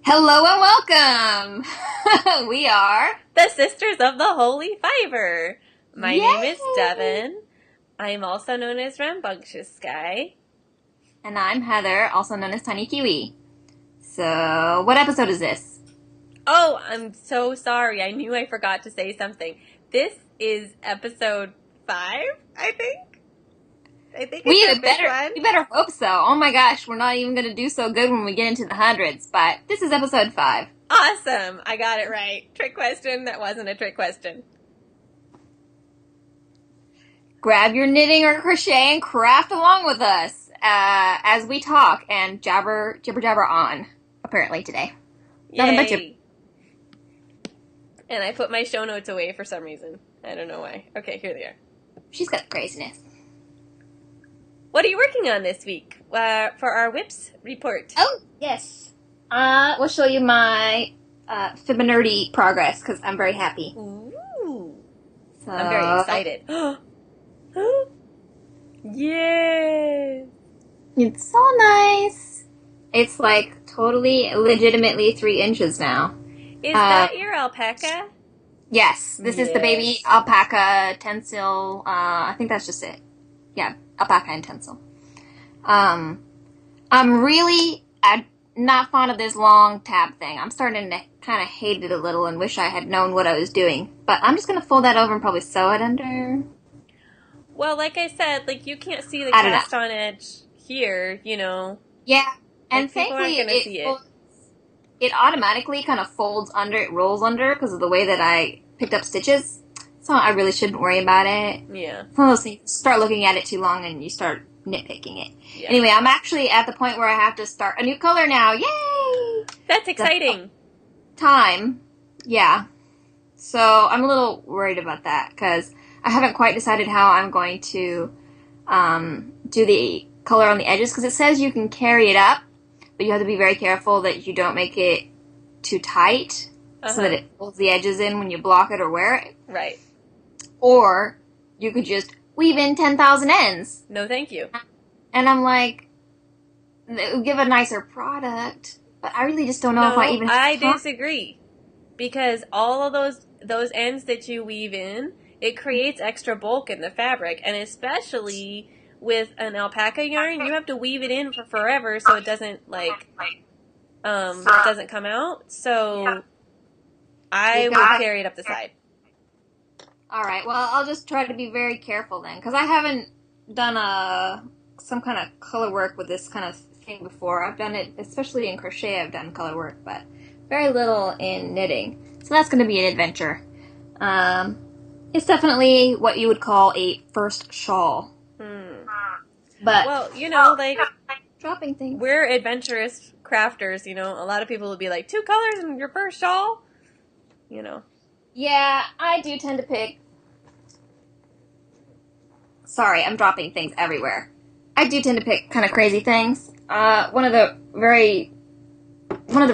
Hello and welcome! We are the Sisters of the Holy Fiver. My Yay! name is Devin. I'm also known as Rambunctious Sky. And I'm Heather, also known as Tiny Kiwi. So, what episode is this? Oh, I'm so sorry. I knew I forgot to say something. This is episode 5, I think. We better hope so. Oh my gosh, we're not even going to do so good when we get into the hundreds, but this is episode 5. Awesome! I got it right. Trick question that wasn't a trick question. Grab your knitting or crochet and craft along with us as we talk and jabber on, apparently, today. Yay. Nothing but jibber. And I put my show notes away for some reason. I don't know why. Okay, here they are. She's got craziness. What are you working on this week for our WIPS report? Oh, yes. We'll show you my Fibonacci progress because I'm very happy. Ooh. So, I'm very excited. Yay! It's so nice. It's like totally legitimately 3 inches now. Is that your alpaca? Yes. This is the baby alpaca tencel. I think that's just it. Yeah, alpaca and tencel. I'm not fond of this long tab thing. I'm starting to kind of hate it a little and wish I had known what I was doing. But I'm just going to fold that over and probably sew it under. Well, like I said, like you can't see the cast on edge here, you know. Yeah, and like, thankfully it automatically kind of folds under, it rolls under because of the way that I picked up stitches. So I really shouldn't worry about it. Yeah. It's one of those things, you start looking at it too long and you start nitpicking it. Yeah. Anyway, I'm actually at the point where I have to start a new color now. Yay! That's exciting. Time. Yeah. So I'm a little worried about that because I haven't quite decided how I'm going to do the color on the edges because it says you can carry it up, but you have to be very careful that you don't make it too tight so that it pulls the edges in when you block it or wear it. Right. Or you could just weave in 10,000 ends. No, thank you. And I'm like, it would give a nicer product, but I really just don't know if I even... I disagree. Because all of those ends that you weave in, it creates extra bulk in the fabric. And especially with an alpaca yarn, you have to weave it in for forever so it doesn't, doesn't come out. So I would carry it up the side. All right. Well, I'll just try to be very careful then, because I haven't done some kind of color work with this kind of thing before. I've done it, especially in crochet, I've done color work, but very little in knitting. So that's going to be an adventure. It's definitely what you would call a first shawl. But well, you know, like dropping things. We're adventurous crafters. You know, a lot of people would be like, 2 colors in your first shawl. You know. Yeah, I do tend to pick... Sorry, I'm dropping things everywhere. I do tend to pick kind of crazy things. One of the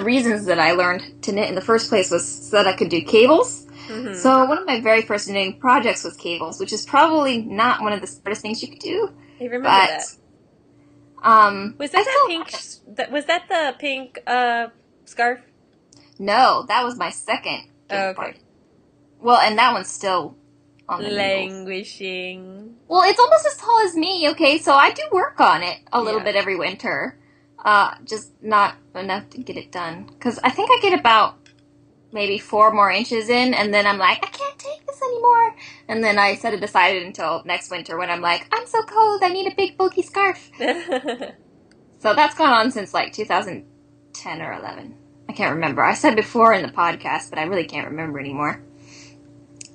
reasons that I learned to knit in the first place was so that I could do cables. Mm-hmm. So one of my very first knitting projects was cables, which is probably not one of the smartest things you could do. I remember that. Was that the pink scarf? No, that was my second. Oh, okay. Part. Well, and that one's still on the languishing. Needles. Well, it's almost as tall as me, okay? So I do work on it a little bit every winter. Just not enough to get it done. Because I think I get about maybe 4 more inches in, and then I'm like, I can't take this anymore. And then I set it aside until next winter when I'm like, I'm so cold, I need a big bulky scarf. So that's gone on since like 2010 or 11. I can't remember. I said before in the podcast, but I really can't remember anymore.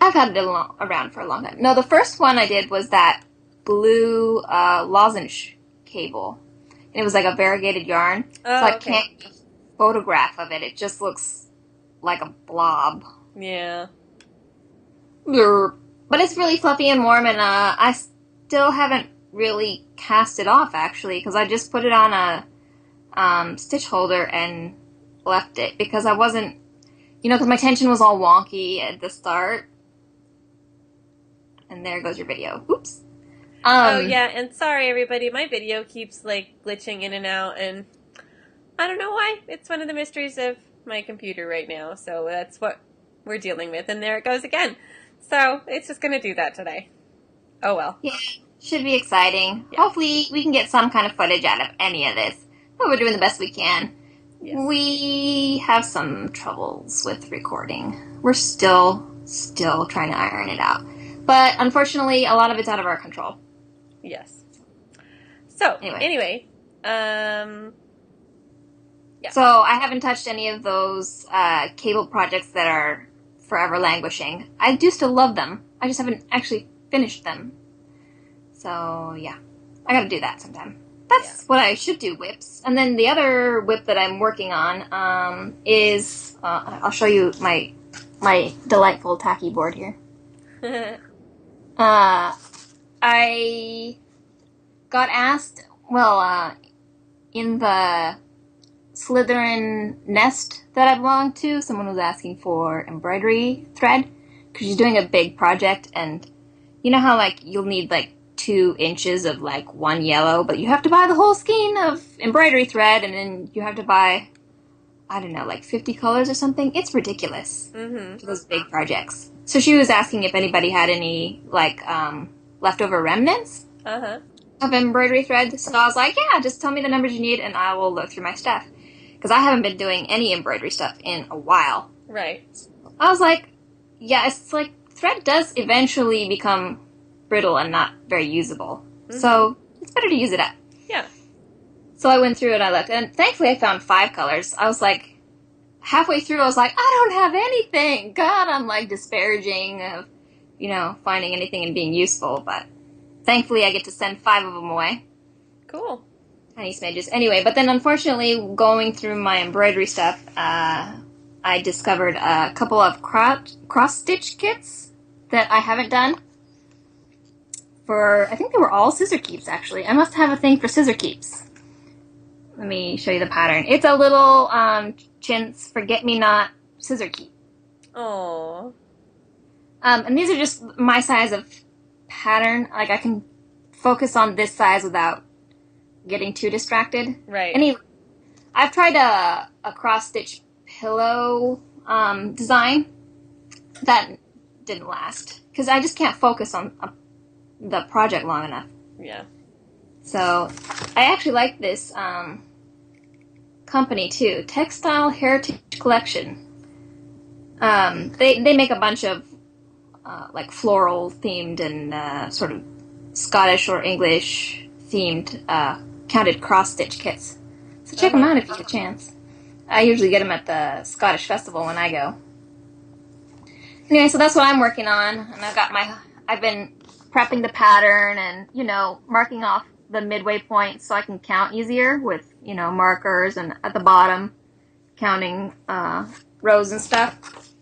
I've had it around for a long time. No, the first one I did was that blue lozenge cable. And it was like a variegated yarn. Oh, so I can't get a photograph of it. It just looks like a blob. Yeah. But it's really fluffy and warm, and I still haven't really cast it off, actually, because I just put it on a stitch holder and left it, because I wasn't, because my tension was all wonky at the start. And there goes your video. Oops. Oh, yeah, and sorry, everybody. My video keeps, glitching in and out, and I don't know why. It's one of the mysteries of my computer right now, so that's what we're dealing with. And there it goes again. So it's just going to do that today. Oh well. Yeah, should be exciting. Yeah. Hopefully we can get some kind of footage out of any of this. But we're doing the best we can. Yes. We have some troubles with recording. We're still trying to iron it out. But unfortunately, a lot of it's out of our control. Yes. So, anyway yeah. So I haven't touched any of those cable projects that are forever languishing. I do still love them. I just haven't actually finished them. So, yeah. I gotta do that sometime. That's what I should do, whips. And then the other whip that I'm working on is... I'll show you my delightful tacky board here. I got asked... in the Slytherin nest that I belong to, someone was asking for embroidery thread, because she's doing a big project, and you know how, like, you'll need, like, 2 inches of, like, one yellow, but you have to buy the whole skein of embroidery thread, and then you have to buy, I don't know, like 50 colors or something. It's ridiculous for those big projects. So she was asking if anybody had any, like, leftover remnants of embroidery thread. So I was like, yeah, just tell me the numbers you need, and I will look through my stuff. Because I haven't been doing any embroidery stuff in a while. Right. I was like, yeah, it's like, thread does eventually become brittle and not very usable. So it's better to use it up. Yeah. So I went through and I looked, and thankfully I found 5 colors. I was like, halfway through I was like, I don't have anything. God, I'm like disparaging of, finding anything and being useful, but thankfully I get to send 5 of them away. Cool. Tiny smidges. Anyway, but then unfortunately going through my embroidery stuff, I discovered a couple of cross-stitch kits that I haven't done. I think they were all scissor keeps, actually. I must have a thing for scissor keeps. Let me show you the pattern. It's a little chintz forget-me-not scissor keep. Aww. And these are just my size of pattern. Like, I can focus on this size without getting too distracted. Right. Anyway, I've tried a cross-stitch pillow design. That didn't last. Because I just can't focus on the project long enough. Yeah. So, I actually like this company, too. Textile Heritage Collection. They make a bunch of, like, floral-themed and sort of Scottish or English-themed counted cross-stitch kits. So check them out if you get a chance. I usually get them at the Scottish Festival when I go. Anyway, so that's what I'm working on. And I've been prepping the pattern and, marking off the midway points so I can count easier with, markers, and at the bottom counting rows and stuff.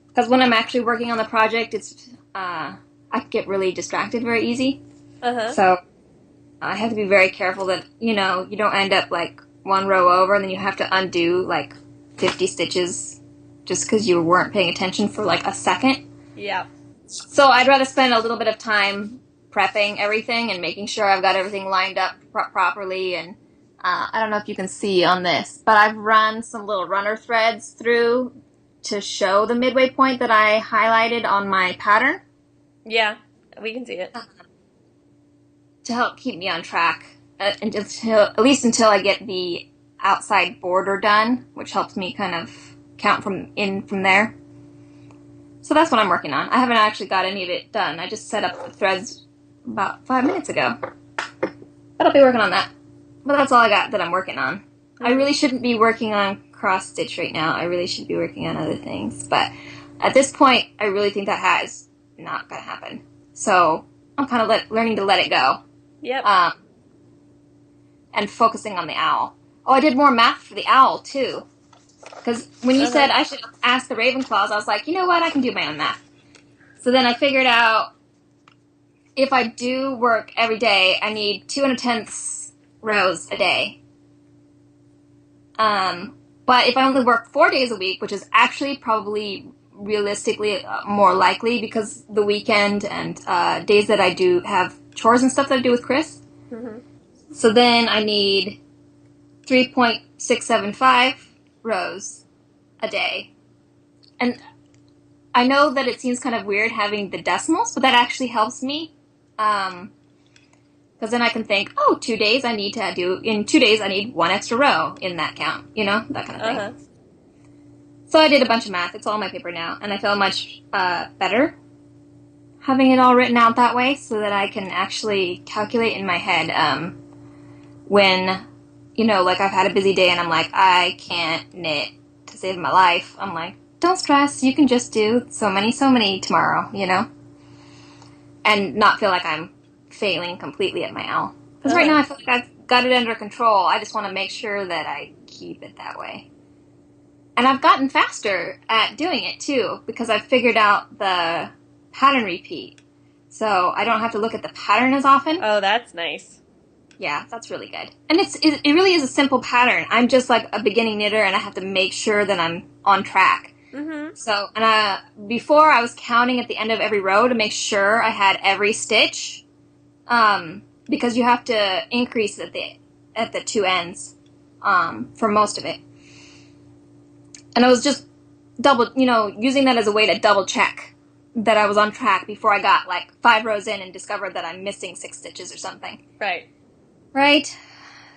Because when I'm actually working on the project, it's I get really distracted very easy. So I have to be very careful that, you don't end up like one row over and then you have to undo like 50 stitches just because you weren't paying attention for like a second. Yeah. So I'd rather spend a little bit of time prepping everything and making sure I've got everything lined up properly. And I don't know if you can see on this, but I've run some little runner threads through to show the midway point that I highlighted on my pattern. Yeah, we can see it. To help keep me on track, at least until I get the outside border done, which helps me kind of count from there. So that's what I'm working on. I haven't actually got any of it done. I just set up the threads about 5 minutes ago. But I'll be working on that. But that's all I got that I'm working on. I really shouldn't be working on cross-stitch right now. I really should be working on other things. But at this point, I really think that is not going to happen. So I'm kind of learning to let it go. Yep. And focusing on the owl. Oh, I did more math for the owl, too. Because when you said I should ask the Ravenclaws, I was like, you know what? I can do my own math. So then I figured out if I do work every day, I need 2/10 rows a day. But if I only work 4 days a week, which is actually probably realistically more likely because the weekend and days that I do have chores and stuff that I do with Chris. So then I need 3.675 rows a day. And I know that it seems kind of weird having the decimals, but that actually helps me. Because then I can think, oh, 2 days in 2 days I need 1 extra row in that count, that kind of thing. Uh-huh. So I did a bunch of math. It's all on my paper now, and I feel much better having it all written out that way so that I can actually calculate in my head when, like I've had a busy day and I'm like, I can't knit to save my life. I'm like, don't stress, you can just do so many tomorrow, and not feel like I'm failing completely at my L. Because right now I feel like I've got it under control. I just want to make sure that I keep it that way. And I've gotten faster at doing it too, because I've figured out the pattern repeat. So I don't have to look at the pattern as often. Oh, that's nice. Yeah, that's really good. And it really is a simple pattern. I'm just like a beginning knitter, and I have to make sure that I'm on track. Mm-hmm. So, and before I was counting at the end of every row to make sure I had every stitch, because you have to increase at the 2 ends for most of it. And I was just using that as a way to double check that I was on track before I got like 5 rows in and discovered that I'm missing 6 stitches or something. Right. Right?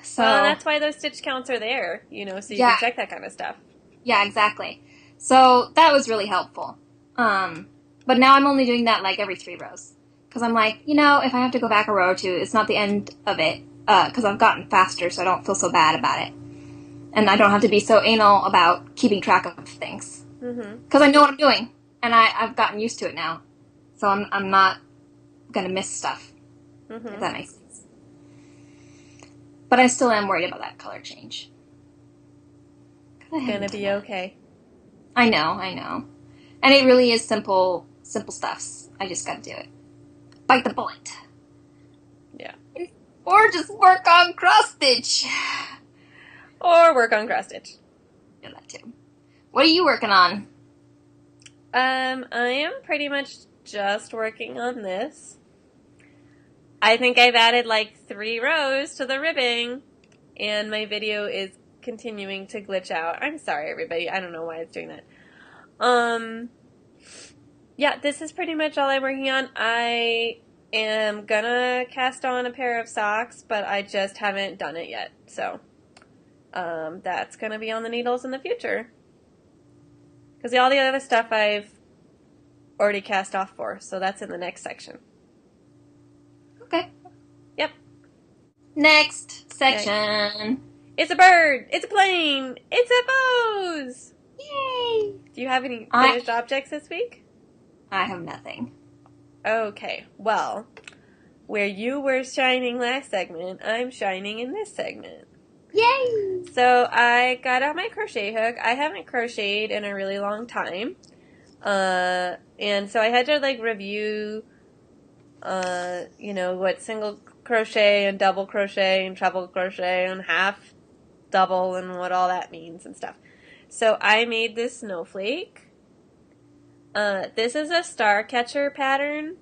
So, well, and that's why those stitch counts are there, so you can check that kind of stuff. Yeah, exactly. So that was really helpful. But now I'm only doing that like every 3 rows. Because I'm like, if I have to go back a row or 2, it's not the end of it. Because I've gotten faster, so I don't feel so bad about it. And I don't have to be so anal about keeping track of things. Because I know what I'm doing. And I've gotten used to it now. So I'm not going to miss stuff. If that makes sense. But I still am worried about that color change. It's going to be okay. I know. And it really is simple stuffs. I just got to do it. Bite the bullet. Yeah. Or just work on cross stitch. Or work on cross stitch. Do that too. What are you working on? I am pretty much just working on this. I think I've added like 3 rows to the ribbing, and my video is continuing to glitch out. I'm sorry, everybody. I don't know why it's doing that. Yeah, this is pretty much all I'm working on. I am gonna cast on a pair of socks, but I just haven't done it yet. So, that's gonna be on the needles in the future. Because all the other stuff I've already cast off for, so that's in the next section. Okay. Yep. Next section. Okay. It's a bird! It's a plane! It's a pose! Yay! Do you have any finished objects this week? I have nothing. Okay, well, where you were shining last segment, I'm shining in this segment. Yay! So I got out my crochet hook. I haven't crocheted in a really long time. And so I had to like review, what single crochet and double crochet and treble crochet and half double and what all that means and stuff. So I made this snowflake. This is a star catcher pattern.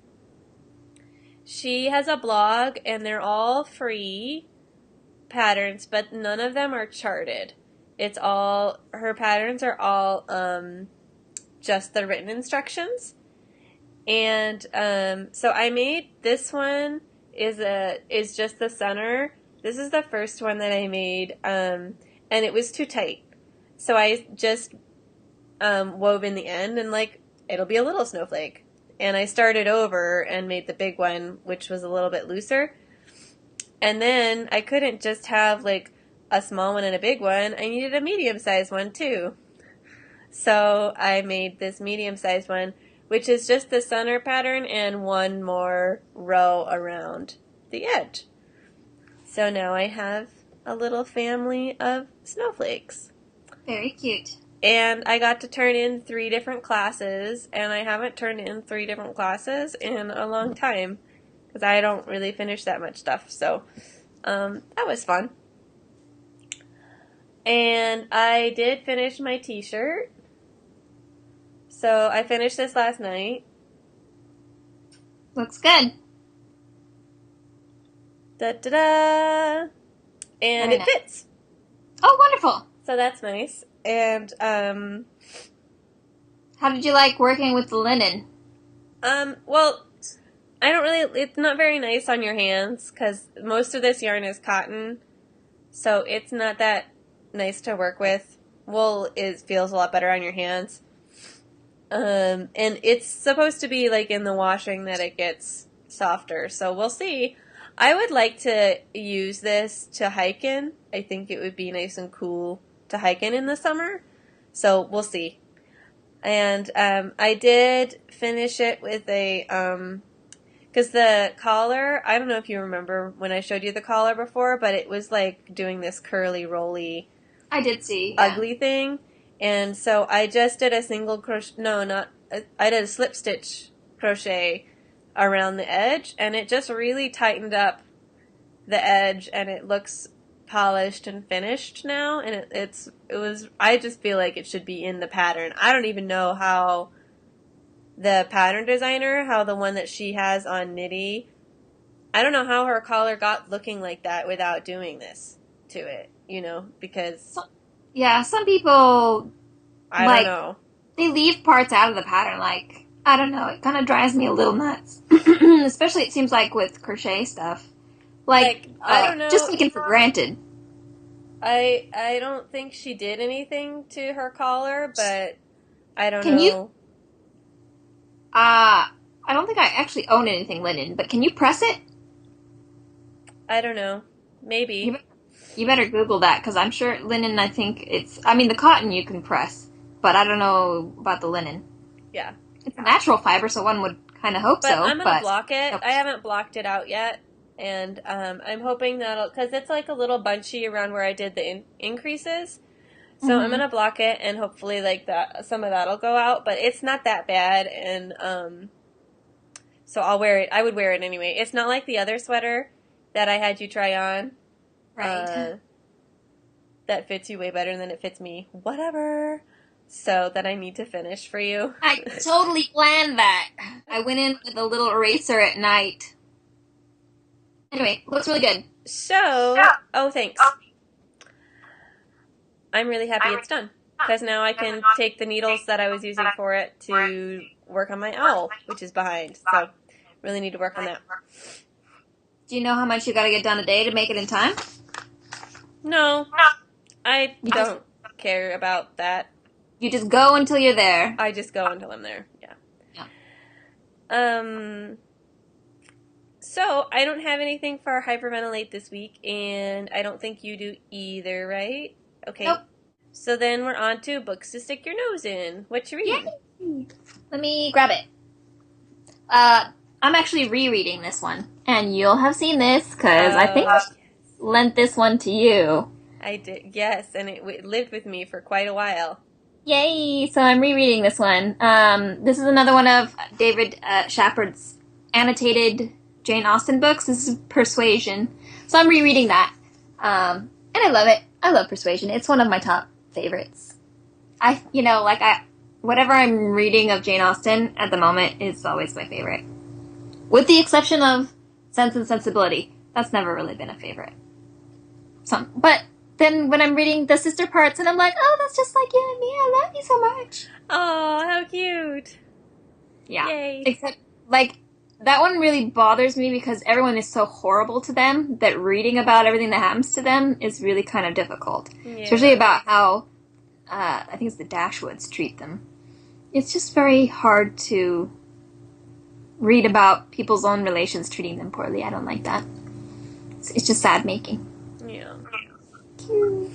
She has a blog and they're all free patterns, but none of them are charted. Her patterns are all just the written instructions. And so I made this one is just the center. This is the first one that I made, and it was too tight. So I just wove in the end, and like it'll be a little snowflake. And I started over and made the big one, which was a little bit looser. And then I couldn't just have like a small one and a big one. I needed a medium-sized one too. So I made this medium-sized one, which is just the center pattern and one more row around the edge. So now I have a little family of snowflakes. Very cute. And I got to turn in 3 different classes, and I haven't turned in 3 different classes in a long time, because I don't really finish that much stuff, so that was fun. And I did finish my t-shirt, so I finished this last night. Looks good. Da-da-da! And it fits! Oh, wonderful! So that's nice. And, How did you like working with the linen? well, I don't really, it's not very nice on your hands because most of this yarn is cotton. So it's not that nice to work with. Wool feels a lot better on your hands. And it's supposed to be like in the washing that it gets softer. So we'll see. I would like to use this to hike in. I think it would be nice and cool to hike in the summer. So we'll see. And I did finish it with a because the collar, I don't know if you remember when I showed you the collar before, but it was like doing this curly, rolly, I did see. Yeah. ugly thing. And so I just did a single crochet, I did a slip stitch crochet around the edge, and it just really tightened up the edge, and it looks polished and finished now. And I just feel like it should be in the pattern. I don't even know how the pattern designer, how the one that she has on Knitty, I don't know how her collar got looking like that without doing this to it, because Yeah, some people, I like, don't know. they leave parts out of the pattern. Like, I don't know, it kind of drives me a little nuts. Especially, it seems like with crochet stuff. Like, I don't know. just taken for granted. I don't think she did anything to her collar, but I don't Can know. you? I don't think I actually own anything linen, but can you press it? I don't know. Maybe. You better Google that, because I'm sure linen, the cotton you can press, but I don't know about the linen. Yeah. It's a natural fiber, so one would kind of hope But so. I'm going to block it. Nope. I haven't blocked it out yet. And I'm hoping because it's like a little bunchy around where I did the increases. So I'm going to block it, and hopefully like some of that'll go out. But it's not that bad, and so I'll wear it. I would wear it anyway. It's not like the other sweater that I had you try on. Right. That fits you way better than it fits me. Whatever. So that I need to finish for you. I totally planned that. I went in with a little eraser at night. Anyway, looks really good. Oh, thanks. I'm really happy it's done. Because now I can take the needles that I was using for it to work on my owl, which is behind. So, really need to work on that. Do you know how much you gotta get done a day to make it in time? No. I don't care about that. You just go until you're there. I just go until I'm there. Yeah. So, I don't have anything for Hyperventilate this week, and I don't think you do either, right? Okay. Nope. So then we're on to books to stick your nose in. What you reading? Yay. Let me grab it. I'm actually rereading this one, and you'll have seen this, because I think I lent this one to you. I did, yes, and it lived with me for quite a while. Yay! So I'm rereading this one. This is another one of David Shepard's annotated Jane Austen books. This is Persuasion. So I'm rereading that. And I love it. I love Persuasion. It's one of my top favorites. Whatever I'm reading of Jane Austen at the moment is always my favorite. With the exception of Sense and Sensibility. That's never really been a favorite. But then when I'm reading the sister parts and I'm like, oh, that's just like you and me. I love you so much. Oh, how cute. Yeah. Yay. Except, that one really bothers me because everyone is so horrible to them that reading about everything that happens to them is really kind of difficult. Yeah. Especially about how, I think it's the Dashwoods treat them. It's just very hard to read about people's own relations treating them poorly. I don't like that. It's just sad making. Yeah. Cute.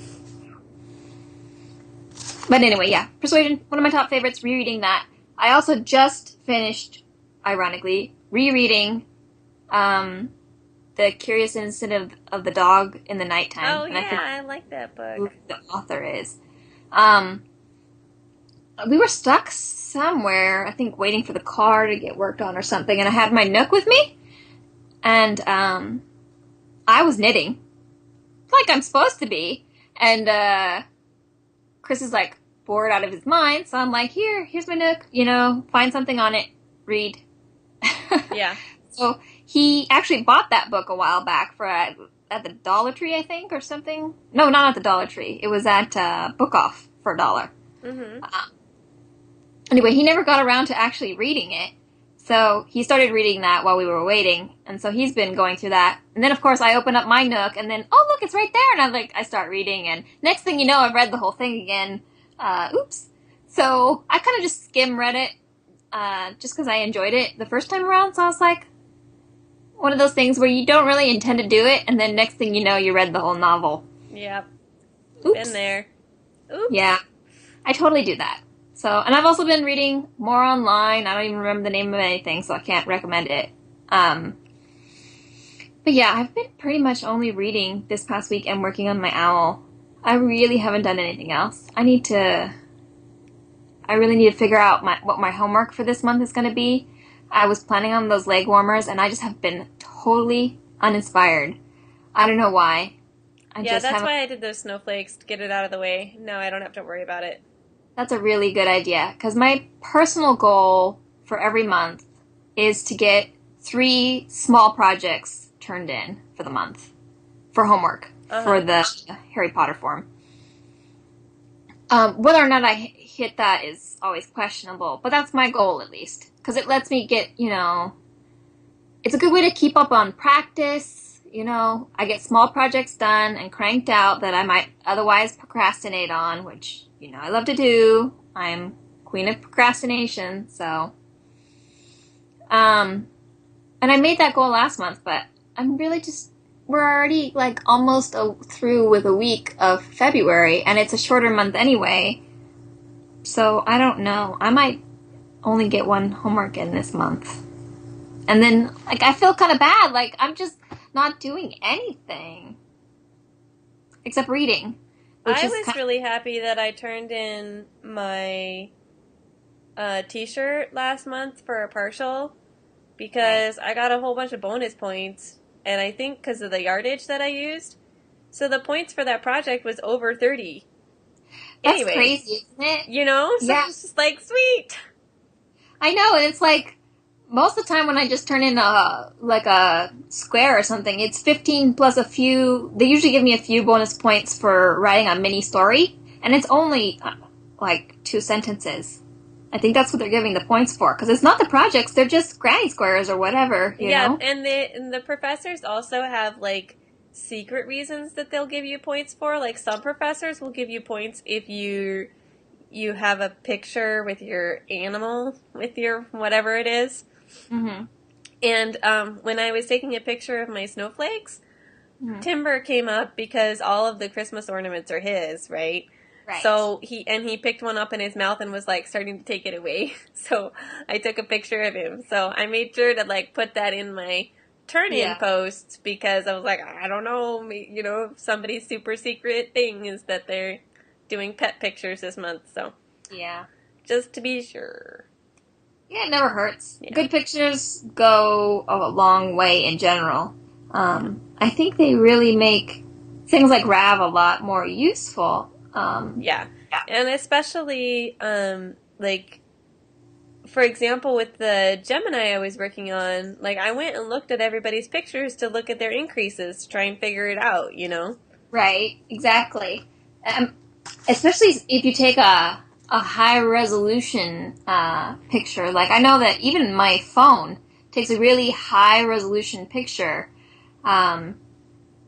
But anyway, yeah. Persuasion, one of my top favorites, rereading that. I also just finished, ironically, rereading The Curious Incident of the Dog in the Nighttime. Oh, yeah, I like that book. Who the author is. We were stuck somewhere, I think, waiting for the car to get worked on or something, and I had my Nook with me, and I was knitting, like I'm supposed to be, and Chris is, bored out of his mind, so I'm like, here's my Nook, find something on it, read. Yeah. So he actually bought that book a while back for at the Dollar Tree, I think, or something. No, not at the Dollar Tree. It was at Book Off for $1. Mm-hmm. Anyway, he never got around to actually reading it. So he started reading that while we were waiting. And so he's been going through that. And then, of course, I open up my Nook and then, oh, look, it's right there. And I start reading. And next thing you know, I've read the whole thing again. Oops. So I kind of just skim read it just because I enjoyed it the first time around. So I was like, one of those things where you don't really intend to do it. And then next thing you know, you read the whole novel. Yep. Oops. Been there. Oops. Yeah. I totally do that. So, and I've also been reading more online. I don't even remember the name of anything, so I can't recommend it. But yeah, I've been pretty much only reading this past week and working on my owl. I really haven't done anything else. I really need to figure out what my homework for this month is going to be. I was planning on those leg warmers, and I just have been totally uninspired. I don't know why. That's why I did those snowflakes, to get it out of the way. Now I don't have to worry about it. That's a really good idea, because my personal goal for every month is to get 3 small projects turned in for the month for homework for the Harry Potter form. Whether or not I hit that is always questionable, but that's my goal at least, because it lets me get, it's a good way to keep up on practice. I get small projects done and cranked out that I might otherwise procrastinate on, which I love to do. I'm queen of procrastination, so. And I made that goal last month, but I'm really we're already almost through with a week of February, and it's a shorter month anyway. So I don't know. I might only get 1 homework in this month. And then, I feel kind of bad. I'm just not doing anything. Except reading. I was really happy that I turned in my t-shirt last month for a partial because I got a whole bunch of bonus points, and I think because of the yardage that I used. So the points for that project was over 30. That's crazy, isn't it? So it's just sweet. I know, and it's most of the time when I just turn in a square or something, it's 15 plus a few. They usually give me a few bonus points for writing a mini story, and it's only 2 sentences. I think that's what they're giving the points for, because it's not the projects; they're just granny squares or whatever. You know? And the professors also have secret reasons that they'll give you points for. Some professors will give you points if you have a picture with your animal, with your whatever it is. Mm-hmm. And when I was taking a picture of my snowflakes, Timber came up because all of the Christmas ornaments are his, right? Right. So he picked one up in his mouth and was starting to take it away. So I took a picture of him. So I made sure to put that in my turn-in post, because I was I don't know, somebody's super secret thing is that they're doing pet pictures this month. So yeah, just to be sure. Yeah, it never hurts. Yeah. Good pictures go a long way in general. I think they really make things like Rav a lot more useful. Yeah. And especially, for example, with the Gemini I was working on, I went and looked at everybody's pictures to look at their increases to try and figure it out, Right, exactly. Especially if you take a high resolution picture. I know that even my phone takes a really high resolution picture.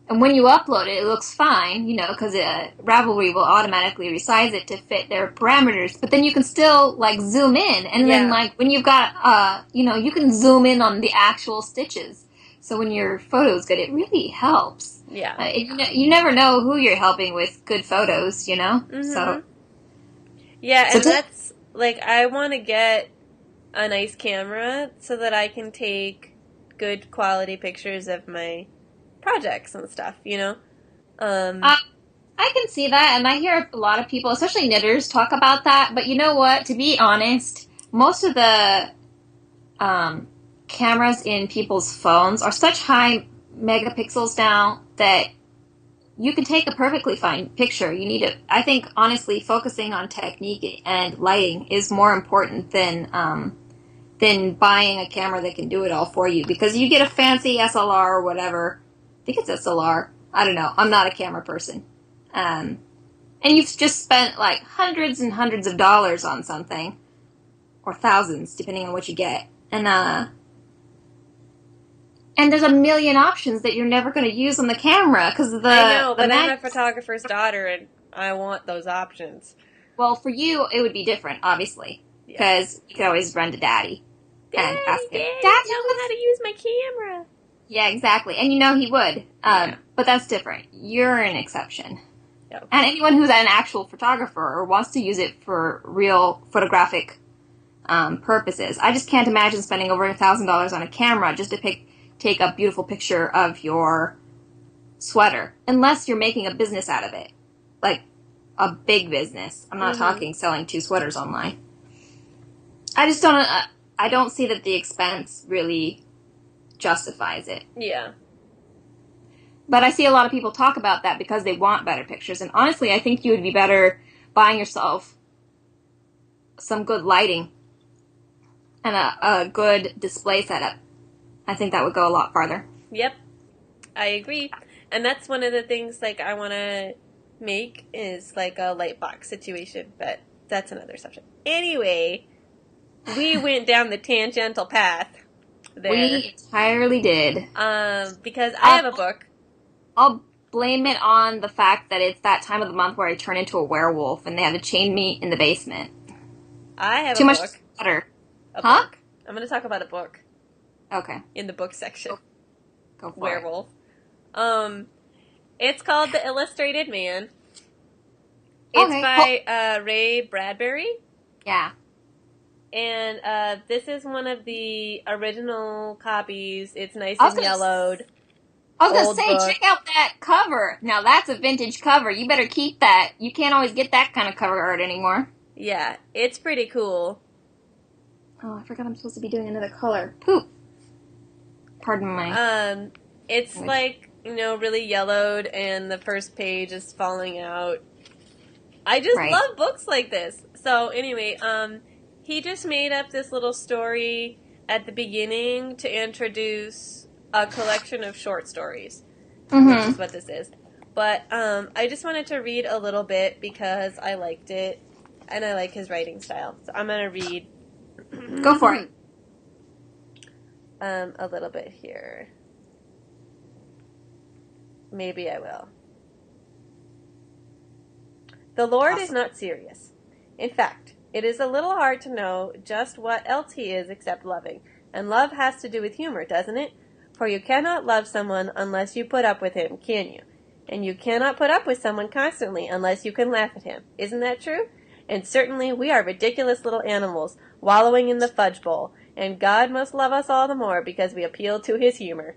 And when you upload it, it looks fine, because Ravelry will automatically resize it to fit their parameters. But then you can still, zoom in. And then, when you've got, you can zoom in on the actual stitches. So when your photo's good, it really helps. Yeah. You never know who you're helping with good photos, Mm-hmm. So. Yeah, and that's, I want to get a nice camera so that I can take good quality pictures of my projects and stuff, I can see that, and I hear a lot of people, especially knitters, talk about that. But you know what? To be honest, most of the cameras in people's phones are such high megapixels now that you can take a perfectly fine picture. You need to, I think, honestly, focusing on technique and lighting is more important than buying a camera that can do it all for you. Because you get a fancy SLR or whatever, think it's SLR. I don't know. I'm not a camera person. And you've just spent like hundreds and hundreds of dollars on something, or thousands, depending on what you get. And there's a million options that you're never going to use on the camera because I know, but I'm a photographer's daughter, and I want those options. Well, for you, it would be different, obviously, because you could always run to Daddy and ask him, Daddy, Daddy, tell me how to use my camera. Yeah, exactly, and he would. But that's different. You're an exception. Yep. And anyone who's an actual photographer or wants to use it for real photographic purposes, I just can't imagine spending over $1,000 on a camera just to take a beautiful picture of your sweater, unless you're making a business out of it, like a big business. I'm not talking selling 2 sweaters online. I just don't. I don't see that the expense really justifies it. Yeah. But I see a lot of people talk about that because they want better pictures. And honestly, I think you would be better buying yourself some good lighting and a good display setup. I think that would go a lot farther. Yep. I agree. And that's one of the things, like, I want to make is, like, a light box situation. But that's another subject. Anyway, we went down the tangential path there. We entirely did. Because I have a book. I'll blame it on the fact that it's that time of the month where I turn into a werewolf and they have to chain me in the basement. I have Too a much book. clutter. A Huh? book. I'm going to talk about a book. Okay. In the book section. Go for Werewolf. It's called The Illustrated Man. It's by Ray Bradbury. Yeah. And this is one of the original copies. It's nice and yellowed. I was going to say, book. check out that cover. Now, that's a vintage cover. You better keep that. You can't always get that kind of cover art anymore. Yeah, it's pretty cool. Oh, I forgot I'm supposed to be doing another color. Poop. Pardon my... It's like, really yellowed, and the first page is falling out. I just love books like this. So, anyway, he just made up this little story at the beginning to introduce a collection of short stories, which is what this is. But I just wanted to read a little bit because I liked it, and I like his writing style. So I'm going to read... Go for it. A little bit here. Maybe I will. The Lord is not serious. In fact, it is a little hard to know just what else he is except loving. And love has to do with humor, doesn't it? For you cannot love someone unless you put up with him, can you? And you cannot put up with someone constantly unless you can laugh at him. Isn't that true? And certainly we are ridiculous little animals wallowing in the fudge bowl. And God must love us all the more because we appeal to his humor.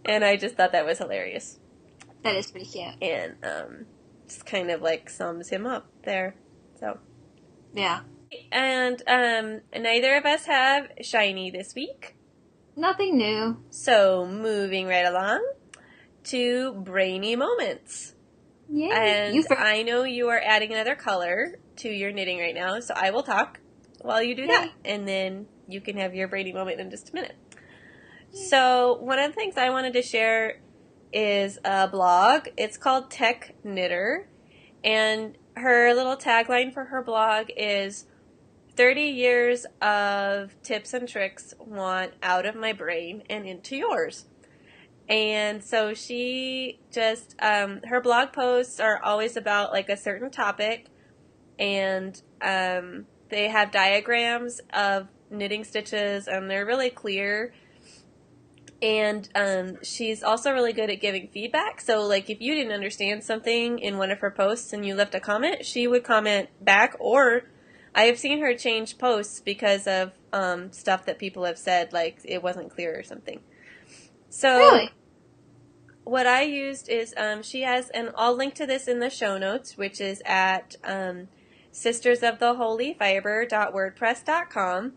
And I just thought that was hilarious. That is pretty cute. And just kind of like sums him up there. So yeah. And neither of us have shiny this week. Nothing new. So moving right along to brainy moments. Yay. And I know you are adding another color to your knitting right now, so I will talk while you do that, and then you can have your brainy moment in just a minute. So one of the things I wanted to share is a blog. It's called Tech Knitter, and her little tagline for her blog is 30 years of tips and tricks want out of my brain and into yours. And so she just, her blog posts are always about like a certain topic, and they have diagrams of knitting stitches, and they're really clear. And she's also really good at giving feedback. So, like, if you didn't understand something in one of her posts and you left a comment, she would comment back. Or I have seen her change posts because of stuff that people have said, like it wasn't clear or something. So, really? What I used is she has, and I'll link to this in the show notes, which is at sistersoftheholyfiber.wordpress.com.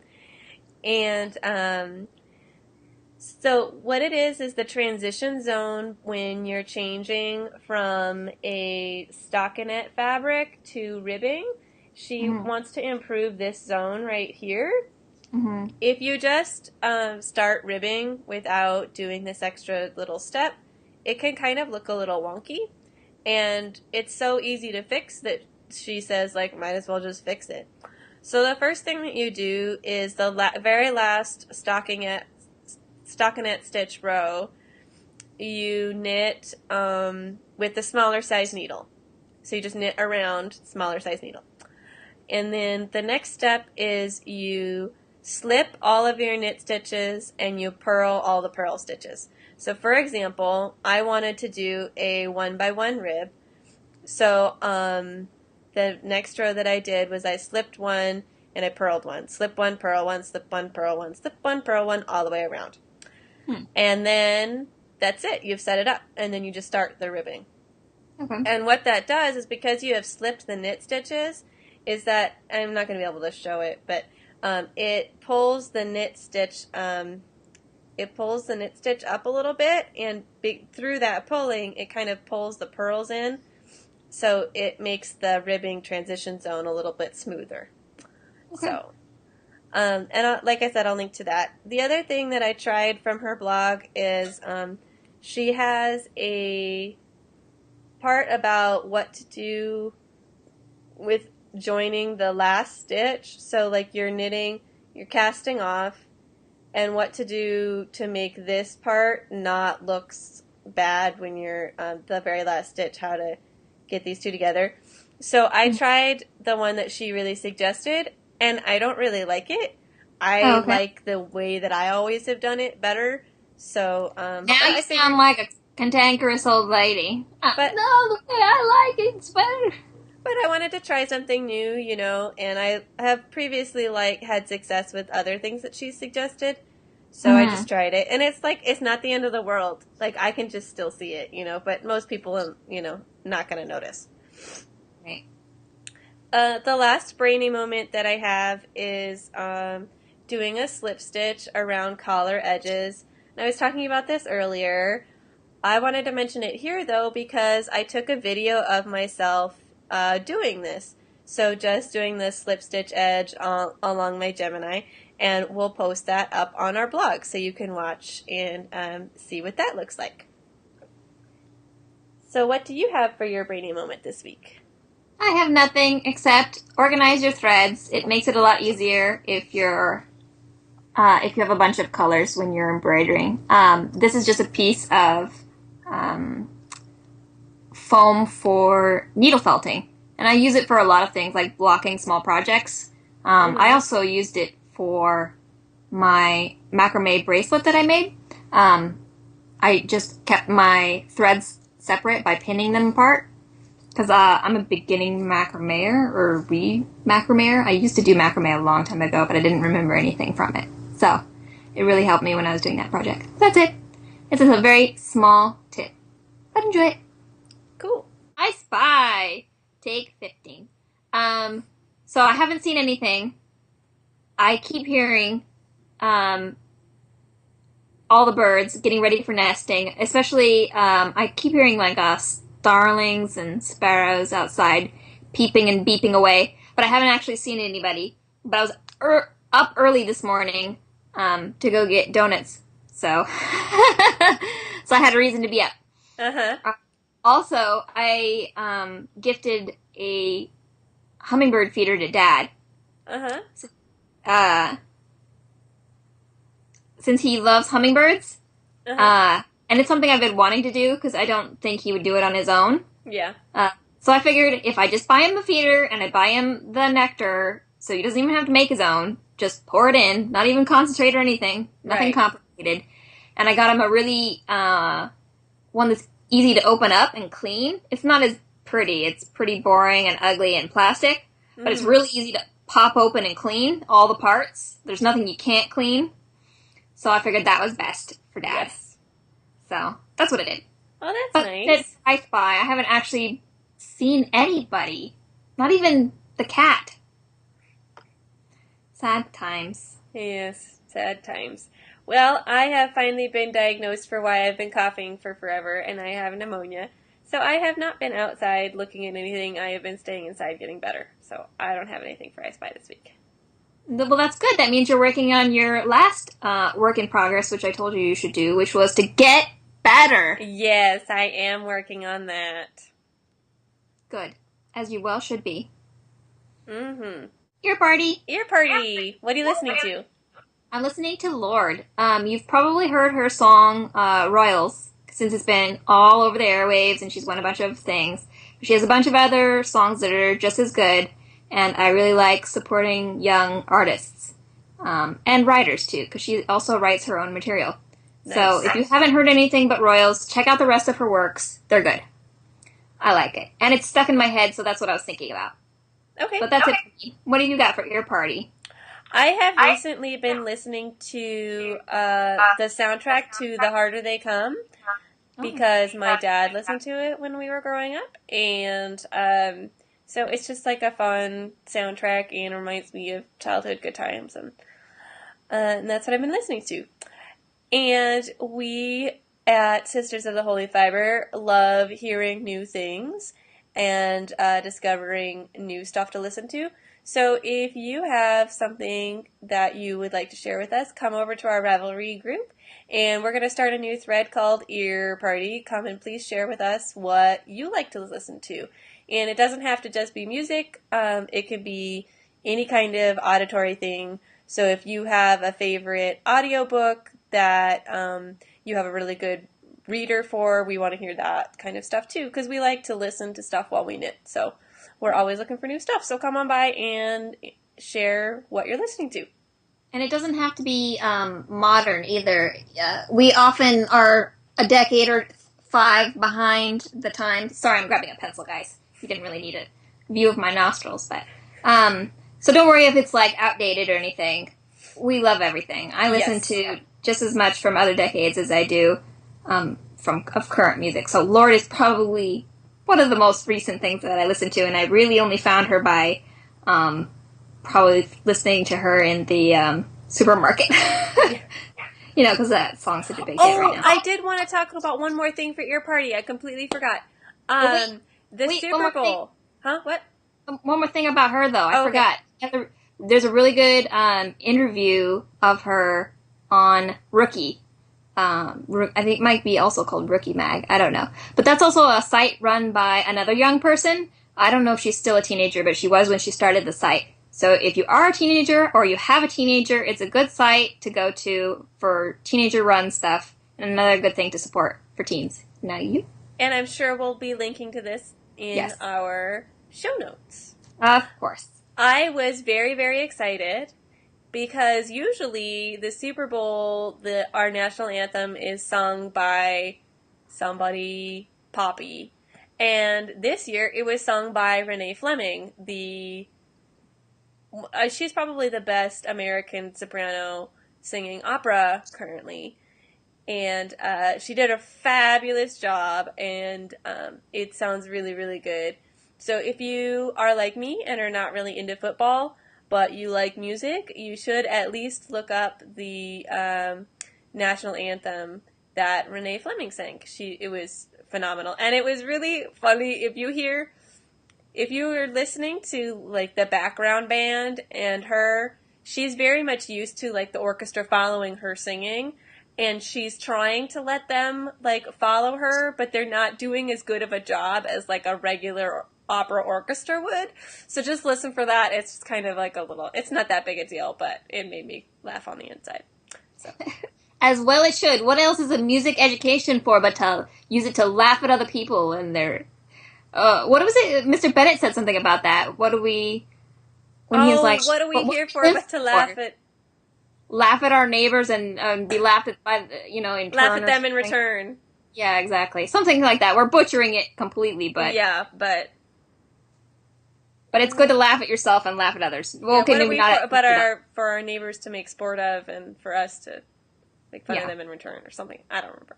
And so what it is the transition zone when you're changing from a stockinette fabric to ribbing. She wants to improve this zone right here. Mm-hmm. If you just start ribbing without doing this extra little step, it can kind of look a little wonky. And it's so easy to fix that she says, like, might as well just fix it. So the first thing that you do is the very last stockinette stitch row, you knit with the smaller size needle. So you just knit around smaller size needle. And then the next step is you slip all of your knit stitches and you purl all the purl stitches. So for example, I wanted to do a 1x1 rib. So the next row that I did was I slipped one and I purled one. Slip one, purl one, slip one, purl one, slip one, purl one, all the way around. And then that's it. You've set it up. And then you just start the ribbing. Okay. And what that does is because you have slipped the knit stitches, is that, I'm not going to be able to show it, but it pulls the knit stitch up a little bit, and through that pulling, it kind of pulls the purls in, so it makes the ribbing transition zone a little bit smoother. Okay. So, and like I said, I'll link to that. The other thing that I tried from her blog is she has a part about what to do with joining the last stitch. So like you're casting off, and what to do to make this part not look bad when you're the very last stitch, how to get these two together. So I tried the one that she really suggested, and I don't really like it. I like the way that I always have done it better. So now you sound like a cantankerous old lady. But no, the way I like it's better. But I wanted to try something new, and I have previously had success with other things that she suggested. So I just tried it, and it's not the end of the world. Like, I can just still see it, but most people, not going to notice. Right. The last brainy moment that I have is doing a slip stitch around collar edges. And I was talking about this earlier. I wanted to mention it here, though, because I took a video of myself doing this. So just doing the slip stitch edge along my Gemini, and we'll post that up on our blog so you can watch and see what that looks like. So what do you have for your brainy moment this week? I have nothing except organize your threads. It makes it a lot easier if you have a bunch of colors when you're embroidering. This is just a piece of foam for needle felting, and I use it for a lot of things like blocking small projects. I also used it for my macrame bracelet that I made. I just kept my threads separate by pinning them apart because I'm a beginning macrameer or re-macrameer. I used to do macrame a long time ago, but I didn't remember anything from it. So it really helped me when I was doing that project. That's it. It's just a very small tip, but enjoy it. Cool. I spy. Take 15. So I haven't seen anything. I keep hearing all the birds getting ready for nesting. Especially, I keep hearing like starlings and sparrows outside peeping and beeping away. But I haven't actually seen anybody. But I was up early this morning to go get donuts. So, so I had a reason to be up. Also, I gifted a hummingbird feeder to Dad. Since he loves hummingbirds. And it's something I've been wanting to do because I don't think he would do it on his own. Yeah. So I figured if I just buy him the feeder and I buy him the nectar, so he doesn't even have to make his own, just pour it in, not even concentrate or anything, nothing complicated. And I got him a really, one that's easy to open up and clean. It's not as pretty. It's pretty boring and ugly and plastic, but it's really easy to pop open and clean all the parts. There's nothing you can't clean. So I figured that was best for Dad. Yes. So that's what I did. Oh, that's nice. I spy. I haven't actually seen anybody. Not even the cat. Sad times. Yes, sad times. Well, I have finally been diagnosed for why I've been coughing for forever, and I have pneumonia. So I have not been outside looking at anything. I have been staying inside getting better. So I don't have anything for I Spy this week. Well, that's good. That means you're working on your last work in progress, which I told you should do, which was to get better. Yes, I am working on that. Good. As you well should be. Mm-hmm. Ear party. Ear party. What are you listening to? I'm listening to Lorde. You've probably heard her song, Royals, since it's been all over the airwaves and she's won a bunch of things. She has a bunch of other songs that are just as good, and I really like supporting young artists. And writers, too, because she also writes her own material. Nice. So if you haven't heard anything but Royals, check out the rest of her works. They're good. I like it. And it's stuck in my head, so that's what I was thinking about. Okay. But that's it for me. What have you got for Ear Party? I have recently been listening to the soundtrack to The Harder They Come because my dad listened to it when we were growing up. And so it's just like a fun soundtrack and reminds me of childhood good times. And that's what I've been listening to. And we at Sisters of the Holy Fiber love hearing new things and discovering new stuff to listen to. So if you have something that you would like to share with us, come over to our Ravelry group, and we're going to start a new thread called Ear Party. Come and please share with us what you like to listen to. And it doesn't have to just be music. It could be any kind of auditory thing. So if you have a favorite audiobook that you have a really good reader for, we want to hear that kind of stuff too, because we like to listen to stuff while we knit. So we're always looking for new stuff. So come on by and share what you're listening to. And it doesn't have to be modern either. We often are a decade or 5 behind the time. Sorry, I'm grabbing a pencil, guys. You didn't really need a view of my nostrils, but so don't worry if it's like outdated or anything. We love everything. I listen to just as much from other decades as I do of current music. So Lorde is probably one of the most recent things that I listen to, and I really only found her by probably listening to her in the supermarket. You know, because that song's such a big hit right now. I did want to talk about one more thing for Ear Party. I completely forgot. The Super Bowl. Huh? What? One more thing about her, though. I forgot. There's a really good interview of her on Rookie. I think it might be also called Rookie Mag. I don't know. But that's also a site run by another young person. I don't know if she's still a teenager, but she was when she started the site. So if you are a teenager or you have a teenager, it's a good site to go to for teenager-run stuff, and another good thing to support for teens. Now you? And I'm sure we'll be linking to this in our show notes. Of course. I was very, very excited because usually the Super Bowl, our national anthem is sung by somebody poppy. And this year it was sung by Renee Fleming, she's probably the best American soprano singing opera currently. And she did a fabulous job, and it sounds really, really good. So if you are like me and are not really into football, but you like music, you should at least look up the national anthem that Renee Fleming sang. It was phenomenal. And it was really funny if you were listening to like the background band and she's very much used to like the orchestra following her singing, and she's trying to let them like follow her, but they're not doing as good of a job as like a regular opera orchestra would. So just listen for that. It's just kind of like it's not that big a deal, but it made me laugh on the inside. So. As well it should. What else is a music education for but to use it to laugh at other people and their... what was it? Mr. Bennett said something about that. What do we... When he was like... what are we here for but to laugh at... Laugh at our neighbors and be laughed at by, in turn. Laugh at them in return. Yeah, exactly. Something like that. We're butchering it completely, but... Yeah, but... But it's good to laugh at yourself and laugh at others. Well, for our neighbors to make sport of, and for us to make fun of them in return or something. I don't remember.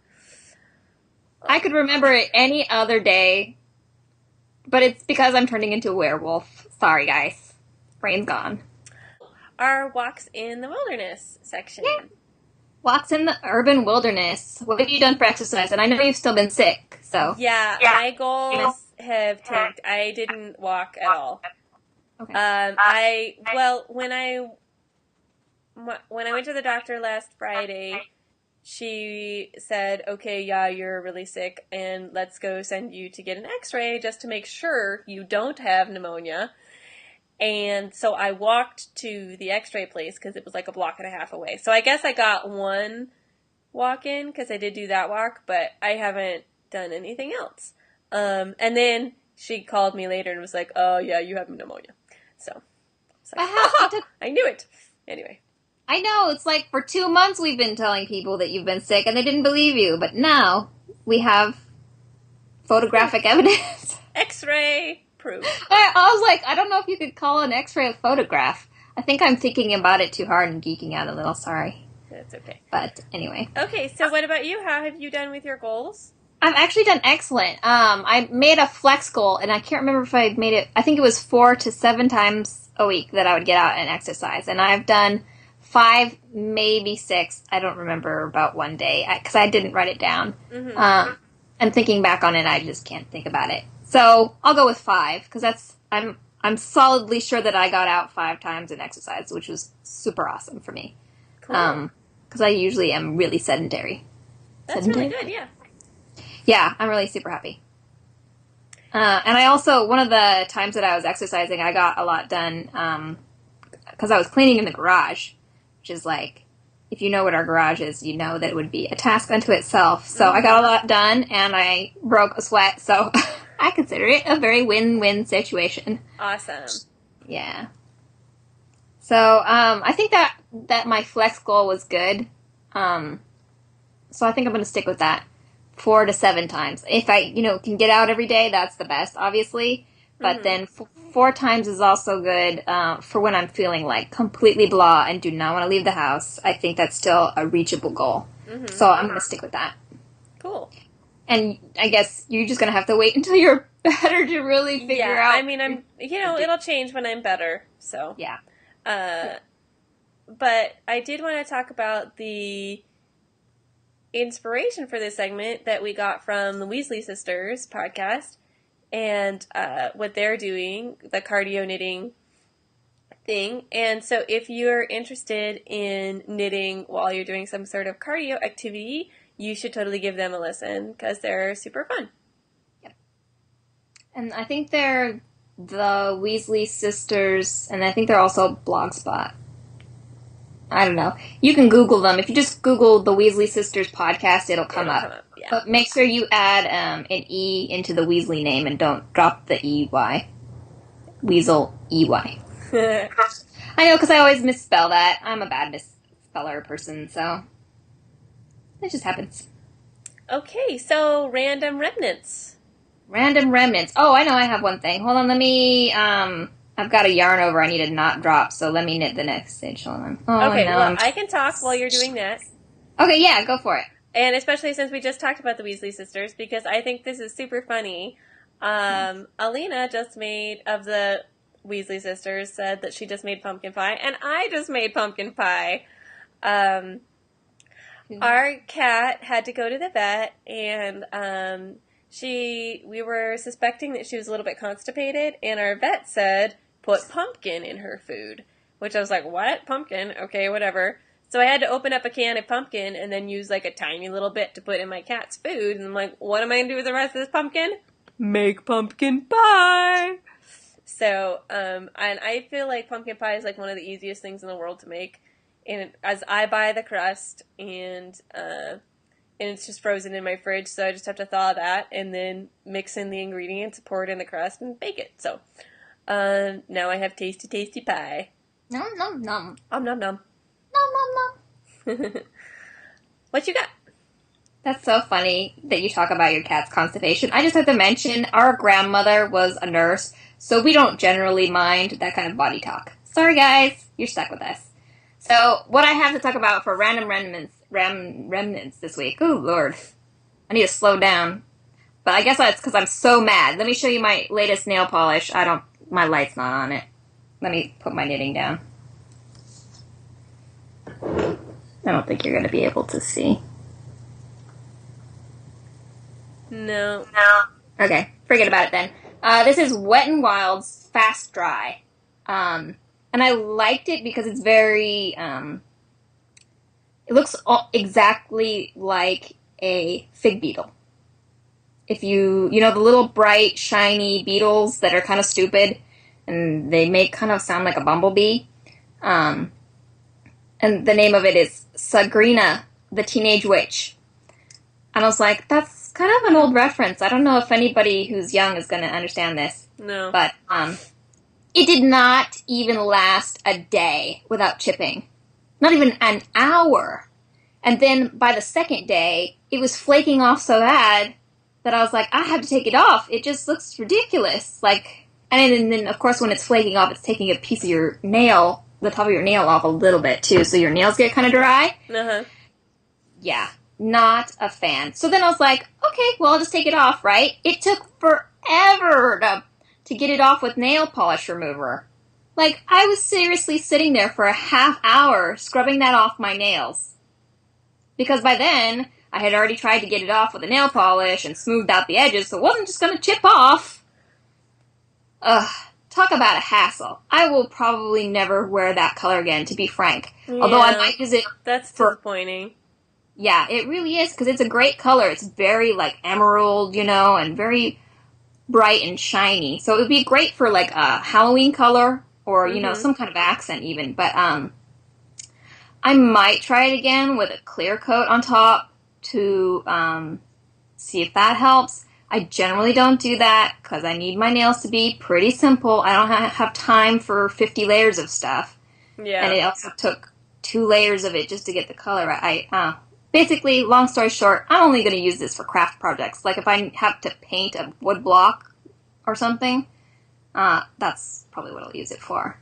I could remember it any other day, but it's because I'm turning into a werewolf. Sorry, guys. Brain's gone. Our Walks in the Wilderness section. Yeah. Walks in the urban wilderness. What have you done for exercise? And I know you've still been sick, so... Yeah. My goals have tanked. I didn't walk at all. Okay. When I when I went to the doctor last Friday, she said, okay, yeah, you're really sick, and let's go send you to get an x-ray just to make sure you don't have pneumonia. And so I walked to the x-ray place because it was like a block and a half away. So I guess I got one walk in because I did do that walk, but I haven't done anything else. And then she called me later and was like, oh, yeah, you have pneumonia. So it's like, I knew it. Anyway. I know, it's like for 2 months we've been telling people that you've been sick and they didn't believe you, but now we have photographic evidence. X-ray proof. I was like, I don't know if you could call an x-ray a photograph. I think I'm thinking about it too hard and geeking out a little, sorry. That's okay. But anyway. Okay, so what about you? How have you done with your goals? I've actually done excellent. I made a flex goal, and I can't remember if I made it, I think it was 4 to 7 times a week that I would get out and exercise, and I've done 5, maybe 6. I don't remember about one day because I didn't write it down. Mm-hmm. And thinking back on it, I just can't think about it. So I'll go with 5 because I'm solidly sure that I got out 5 times in exercise, which was super awesome for me. Cool. Because I usually am really sedentary. That's really good, yeah. Yeah, I'm really super happy. And I also, one of the times that I was exercising, I got a lot done because I was cleaning in the garage. Which is like, if you know what our garage is, you know that it would be a task unto itself. So I got a lot done, and I broke a sweat, so I consider it a very win-win situation. Awesome. Yeah. So I think that my flex goal was good. So I think I'm going to stick with that 4 to 7 times. If I, can get out every day, that's the best, obviously. But then 4 times is also good for when I'm feeling like completely blah and do not want to leave the house. I think that's still a reachable goal. Mm-hmm. So I'm going to stick with that. Cool. And I guess you're just going to have to wait until you're better to really figure out. I mean, it'll change when I'm better. So yeah. But I did want to talk about the inspiration for this segment that we got from the Weasley Sisters podcast. And what they're doing, the cardio knitting thing. And so if you're interested in knitting while you're doing some sort of cardio activity, you should totally give them a listen because they're super fun. Yep. And I think they're the Weasley Sisters, and I think they're also Blogspot. I don't know. You can Google them. If you just Google the Weasley Sisters podcast, it'll come up. Yeah. But make sure you add an E into the Weasley name and don't drop the EY. Weasel EY. I know, because I always misspell that. I'm a bad misspeller person, so it just happens. Okay, so random remnants. Random remnants. Oh, I know I have one thing. Hold on, let me... I've got a yarn over I need to not drop, so let me knit the next stitch. Hold on. Oh, okay, no, well, I can talk while you're doing that. Okay, yeah, go for it. And especially since we just talked about the Weasley Sisters, because I think this is super funny. Alina just made, of the Weasley Sisters, said that she just made pumpkin pie, and I just made pumpkin pie. Our cat had to go to the vet, and we were suspecting that she was a little bit constipated, and our vet said, put pumpkin in her food. Which I was like, what? Pumpkin? Okay, whatever. So I had to open up a can of pumpkin and then use like a tiny little bit to put in my cat's food. And I'm like, what am I going to do with the rest of this pumpkin? Make pumpkin pie! So, and I feel like pumpkin pie is like one of the easiest things in the world to make. And as I buy the crust and it's just frozen in my fridge, so I just have to thaw that and then mix in the ingredients, pour it in the crust, and bake it. So, now I have tasty, tasty pie. Nom, nom, nom. Nom, nom, nom. Nom, nom, nom. What you got? That's so funny that you talk about your cat's constipation. I just have to mention, our grandmother was a nurse, so we don't generally mind that kind of body talk. Sorry, guys. You're stuck with us. So, what I have to talk about for random remnants this week. Oh, Lord. I need to slow down. But I guess that's because I'm so mad. Let me show you my latest nail polish. My light's not on it. Let me put my knitting down. I don't think you're going to be able to see. No. Okay, forget about it then. This is Wet n Wild's Fast Dry. And I liked it because it's very It looks exactly like a fig beetle. If you know the little bright, shiny beetles that are kind of stupid, and they make kind of sound like a bumblebee. Um, and the name of it is Sagrina, the Teenage Witch. And I was like, that's kind of an old reference. I don't know if anybody who's young is going to understand this. No. But it did not even last a day without chipping. Not even an hour. And then by the second day, it was flaking off so bad that I was like, I have to take it off. It just looks ridiculous. Like, and then of course when it's flaking off, it's taking a piece of your nail, the top of your nail off a little bit too, so your nails get kind of dry. Uh-huh. Yeah, not a fan. So then I was like, okay, well, I'll just take it off, right? It took forever to get it off with nail polish remover. Like, I was seriously sitting there for a half hour scrubbing that off my nails. Because by then, I had already tried to get it off with a nail polish and smoothed out the edges, so it wasn't just going to chip off. Ugh, talk about a hassle. I will probably never wear that color again, to be frank. Yeah, although I might use it That's disappointing. Yeah, it really is, because it's a great color. It's very, like, emerald, and very bright and shiny. So it would be great for, like, a Halloween color or, some kind of accent even. But I might try it again with a clear coat on top to see if that helps. I generally don't do that because I need my nails to be pretty simple. I don't have time for 50 layers of stuff. Yeah. And it also took 2 layers of it just to get the color right. Basically, long story short, I'm only going to use this for craft projects. Like if I have to paint a wood block or something, that's probably what I'll use it for.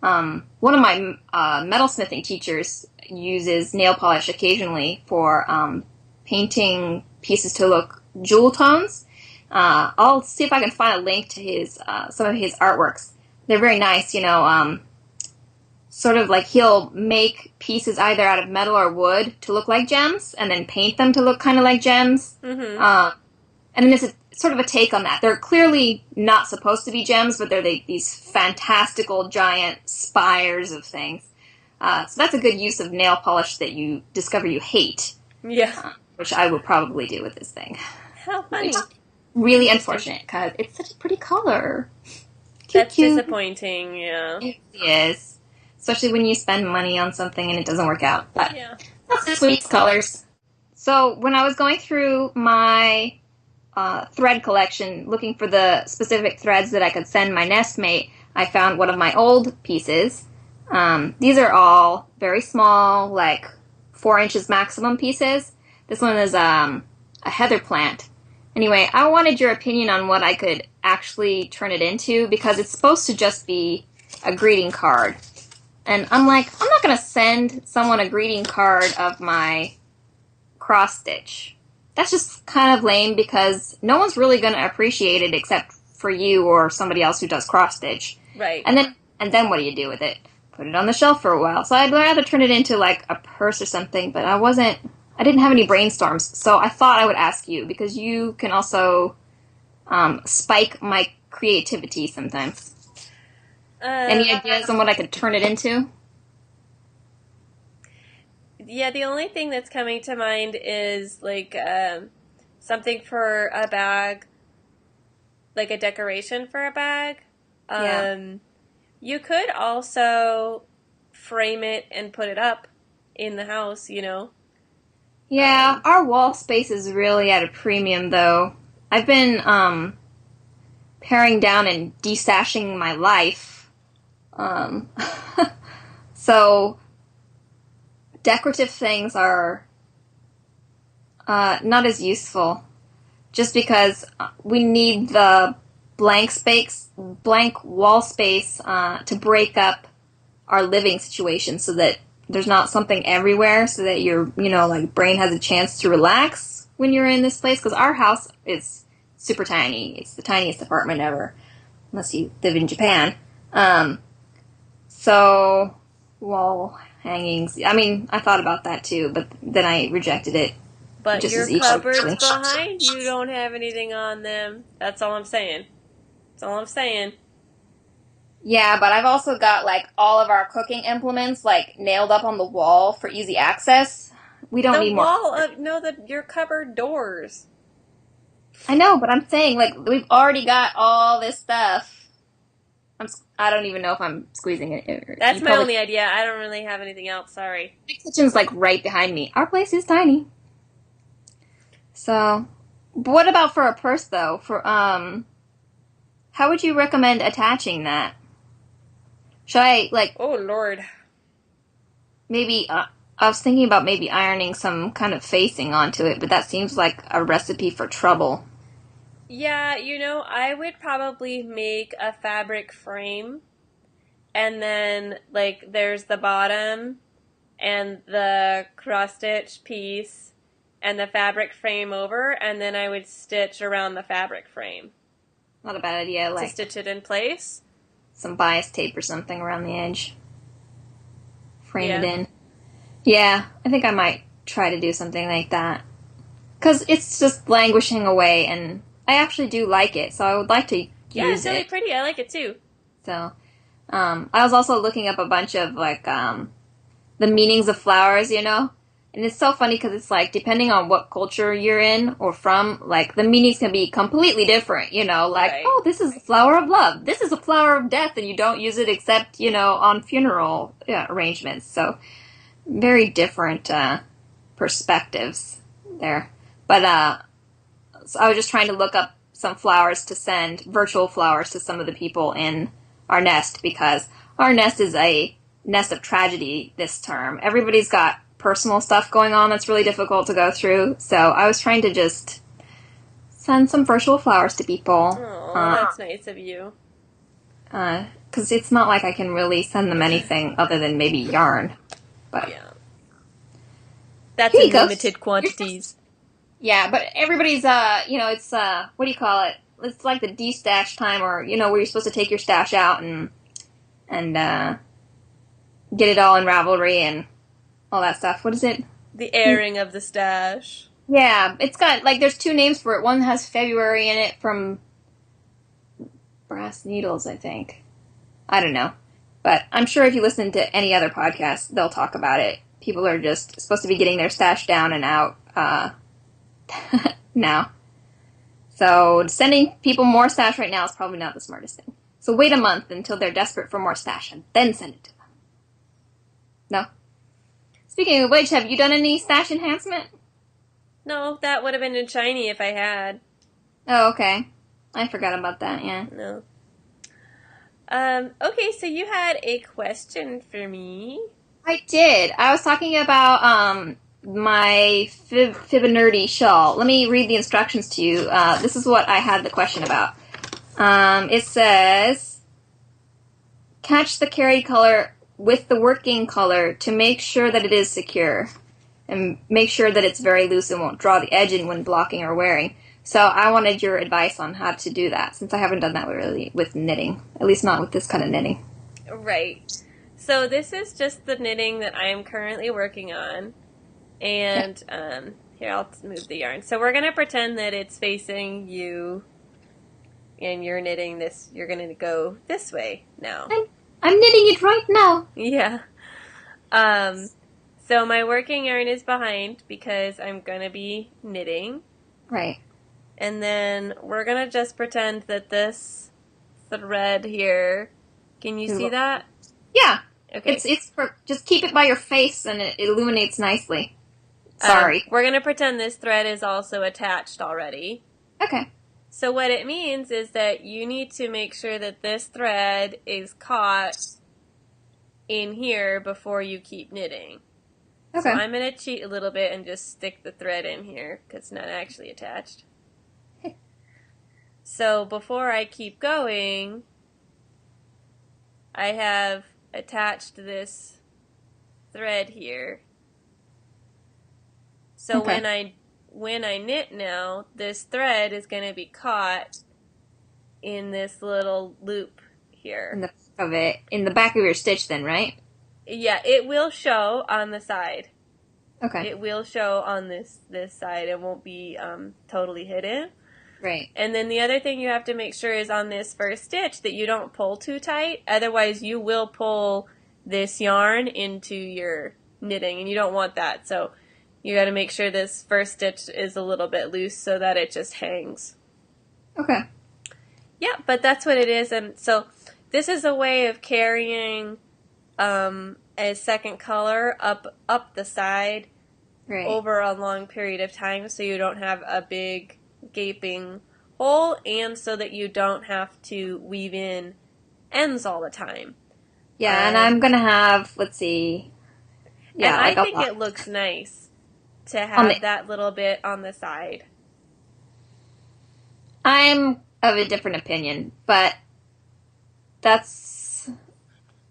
One of my metalsmithing teachers uses nail polish occasionally for painting pieces to look jewel tones. I'll see if I can find a link to his some of his artworks. They're very nice, sort of like he'll make pieces either out of metal or wood to look like gems and then paint them to look kind of like gems. Mm-hmm. And then it's sort of a take on that. They're clearly not supposed to be gems, but they're these fantastical giant spires of things. So that's a good use of nail polish that you discover you hate. Yeah. Which I would probably do with this thing. How funny. Really unfortunate, because it's such a pretty color. That's disappointing, yeah. It is. Especially when you spend money on something and it doesn't work out. But yeah. That's the sweet colors. So when I was going through my thread collection, looking for the specific threads that I could send my nestmate, I found one of my old pieces. These are all very small, like 4 inches maximum pieces. This one is a heather plant. Anyway, I wanted your opinion on what I could actually turn it into, because it's supposed to just be a greeting card. And I'm like, I'm not going to send someone a greeting card of my cross stitch. That's just kind of lame, because no one's really going to appreciate it except for you or somebody else who does cross stitch. Right. And then what do you do with it? Put it on the shelf for a while. So I'd rather turn it into like a purse or something, but I didn't have any brainstorms. So I thought I would ask you, because you can also spike my creativity sometimes. Any ideas on what I could turn it into? Yeah, the only thing that's coming to mind is like something for a bag, like a decoration for a bag. You could also frame it and put it up in the house, Yeah, our wall space is really at a premium, though. I've been paring down and desashing my life. So decorative things are not as useful, just because we need the blank wall space to break up our living situation, so that there's not something everywhere, so that your brain has a chance to relax when you're in this place. Because our house is super tiny; it's the tiniest apartment ever, unless you live in Japan. So, wall hangings. I mean, I thought about that too, but then I rejected it. But your cupboards behind, you don't have anything on them. That's all I'm saying. Yeah, but I've also got, like, all of our cooking implements, like, nailed up on the wall for easy access. We don't need more color. Your cupboard doors. I know, but I'm saying, like, we've already got all this stuff. I don't even know if I'm squeezing it. That's my only idea. I don't really have anything else. Sorry. The kitchen's, like, right behind me. Our place is tiny. So, but what about for a purse, though? How would you recommend attaching that? Should I, like... Oh, Lord. Maybe, I was thinking about maybe ironing some kind of facing onto it, but that seems like a recipe for trouble. Yeah, I would probably make a fabric frame, and then, like, there's the bottom, and the cross-stitch piece, and the fabric frame over, and then I would stitch around the fabric frame. Not a bad idea, to stitch it in place. Some bias tape or something around the edge. Frame it in. Yeah, I think I might try to do something like that. Because it's just languishing away, and I actually do like it, so I would like to use it. Yeah, it's really pretty. I like it, too. So, I was also looking up a bunch of, like, the meanings of flowers, And it's so funny because it's, like, depending on what culture you're in or from, like, the meanings can be completely different, Like, right. Oh, this is a flower of love. This is a flower of death, and you don't use it except, on funeral arrangements. So, very different perspectives there. But so I was just trying to look up some flowers to send, virtual flowers, to some of the people in our nest, because our nest is a nest of tragedy this term. Everybody's got personal stuff going on that's really difficult to go through, so I was trying to just send some virtual flowers to people. Oh, that's nice of you. Because it's not like I can really send them anything other than maybe yarn. But yeah. That's in limited quantities. Yeah, but everybody's, it's, what do you call it? It's like the de-stash time, or, where you're supposed to take your stash out and get it all in Ravelry and all that stuff. What is it? The airing of the stash. Yeah, it's got, like, there's two names for it. One has February in it from Brass Needles, I think. I don't know. But I'm sure if you listen to any other podcast, they'll talk about it. People are just supposed to be getting their stash down and out now. So sending people more stash right now is probably not the smartest thing. So wait a month until they're desperate for more stash and then send it to them. No? Speaking of which, have you done any stash enhancement? No, that would have been in shiny if I had. Oh, okay. I forgot about that, yeah. No. Okay, so you had a question for me. I did. I was talking about, my Fibonacci shawl. Let me read the instructions to you. This is what I had the question about. It says, catch the carried color with the working color to make sure that it is secure. And make sure that it's very loose and won't draw the edge in when blocking or wearing. So I wanted your advice on how to do that, since I haven't done that really with knitting. At least not with this kind of knitting. Right. So this is just the knitting that I am currently working on. And here, I'll move the yarn. So we're going to pretend that it's facing you, and you're knitting this. You're going to go this way now. I'm knitting it right now. Yeah. So my working yarn is behind because I'm going to be knitting. Right. And then we're going to just pretend that this thread here, can you see that? Yeah. Okay. It's for, just keep it by your face and it illuminates nicely. Sorry. We're going to pretend this thread is also attached already. Okay. So what it means is that you need to make sure that this thread is caught in here before you keep knitting. Okay. So I'm going to cheat a little bit and just stick the thread in here because it's not actually attached. So before I keep going, I have attached this thread here. So when I knit now, this thread is going to be caught in this little loop here. In the back of your stitch then, right? Yeah, it will show on the side. Okay. It will show on this side. It won't be totally hidden. Right. And then the other thing you have to make sure is on this first stitch that you don't pull too tight. Otherwise, you will pull this yarn into your knitting, and you don't want that. So you got to make sure this first stitch is a little bit loose so that it just hangs. Okay. Yeah, but that's what it is. And so this is a way of carrying a second color up the side over a long period of time, so you don't have a big gaping hole, and so that you don't have to weave in ends all the time. Yeah, and I'm gonna have, let's see. Yeah, and I think it looks nice to have that little bit on the side. I'm of a different opinion, but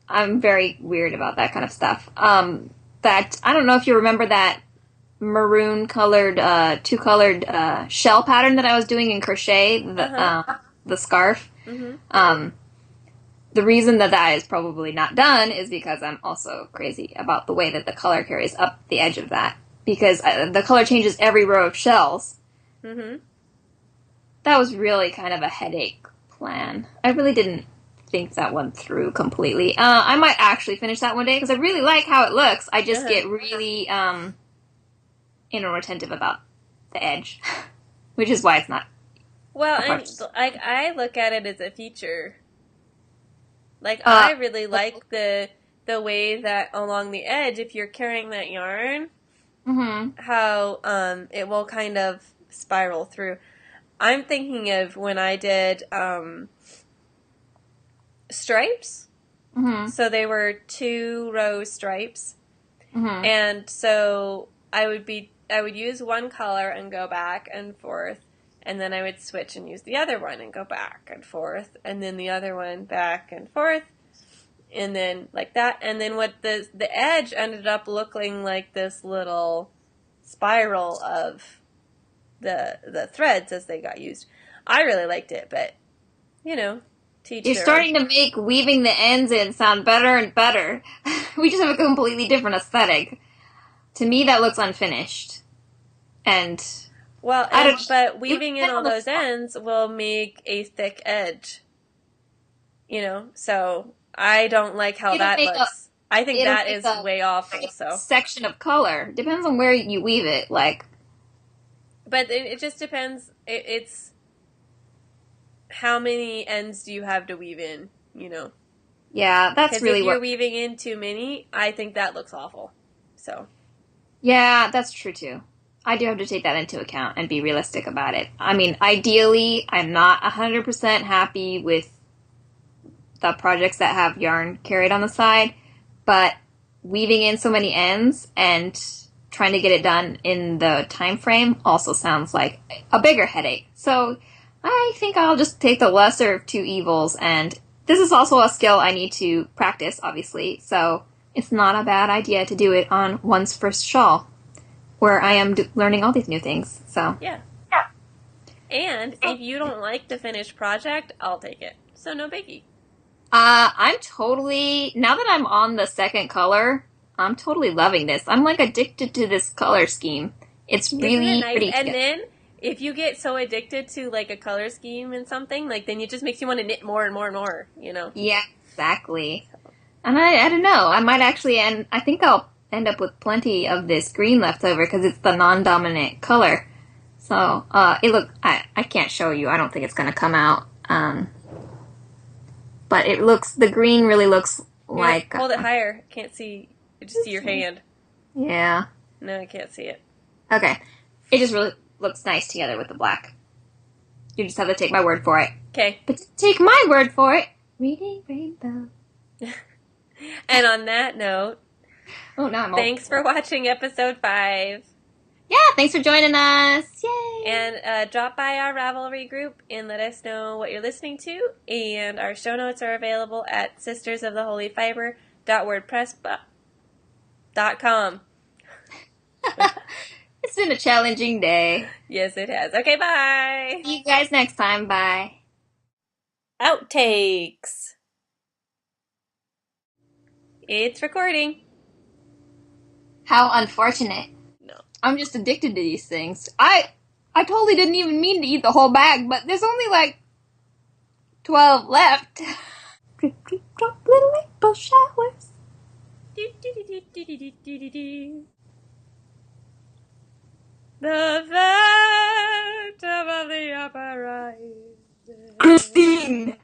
I'm very weird about that kind of stuff. That I don't know if you remember that maroon colored, two-colored shell pattern that I was doing in crochet, the scarf. Mm-hmm. The reason that is probably not done is because I'm also crazy about the way that the color carries up the edge of that. Because the color changes every row of shells. Mm-hmm. That was really kind of a headache plan. I really didn't think that one through completely. I might actually finish that one day because I really like how it looks. I just get really inattentive about the edge, which is why it's not. Well, and I look at it as a feature. Like, I really like the way that along the edge, if you're carrying that yarn, how it will kind of spiral through. I'm thinking of when I did stripes. Mm-hmm. So they were 2-row stripes. Mm-hmm. And so I would use one color and go back and forth. And then I would switch and use the other one and go back and forth. And then the other one back and forth. And then like that. And then what the edge ended up looking like this little spiral of the threads as they got used. I really liked it, but, You're starting to make weaving the ends in sound better and better. We just have a completely different aesthetic. To me, that looks unfinished. And... Well, but weaving in all those ends will make a thick edge. So I don't like how that looks. I think that is way off also. Section of color. Depends on where you weave it, like. But it just depends. It's how many ends do you have to weave in, Yeah, that's really if you're weaving in too many, I think that looks awful. So. Yeah, that's true too. I do have to take that into account and be realistic about it. I mean, ideally, I'm not 100% happy with the projects that have yarn carried on the side, but weaving in so many ends and trying to get it done in the time frame also sounds like a bigger headache. So I think I'll just take the lesser of two evils, and this is also a skill I need to practice, obviously, so it's not a bad idea to do it on one's first shawl, where I am learning all these new things, so. Yeah. And if you don't like the finished project, I'll take it. So no biggie. I'm totally, now that I'm on the second color, I'm totally loving this. I'm like addicted to this color scheme. It's really pretty. And then, if you get so addicted to like a color scheme and something, like then it just makes you want to knit more and more and more, Yeah, exactly. And I don't know, I might actually, I think I'll end up with plenty of this green left over because it's the non-dominant color. So, I can't show you. I don't think it's going to come out. But the green really looks like... Hold it higher. I can't see. I just see your hand. Yeah. No, I can't see it. Okay. It just really looks nice together with the black. You just have to take my word for it. Okay. But take my word for it. Reading Rainbow. And on that note... Oh, now I'm Thanks for watching episode 5. Yeah, thanks for joining us. Yay! And drop by our Ravelry group and let us know what you're listening to. And our show notes are available at sistersoftheholyfiber.wordpress.com. It's been a challenging day. Yes, it has. Okay, bye. See you guys next time. Bye. Outtakes. It's recording. How unfortunate. No. I'm just addicted to these things. I totally didn't even mean to eat the whole bag, but there's only like 12 left. Drip, drip, drop, little April showers. Do, do, do, do, do, do, do, do, do. The Phantom of the Opera. Christine!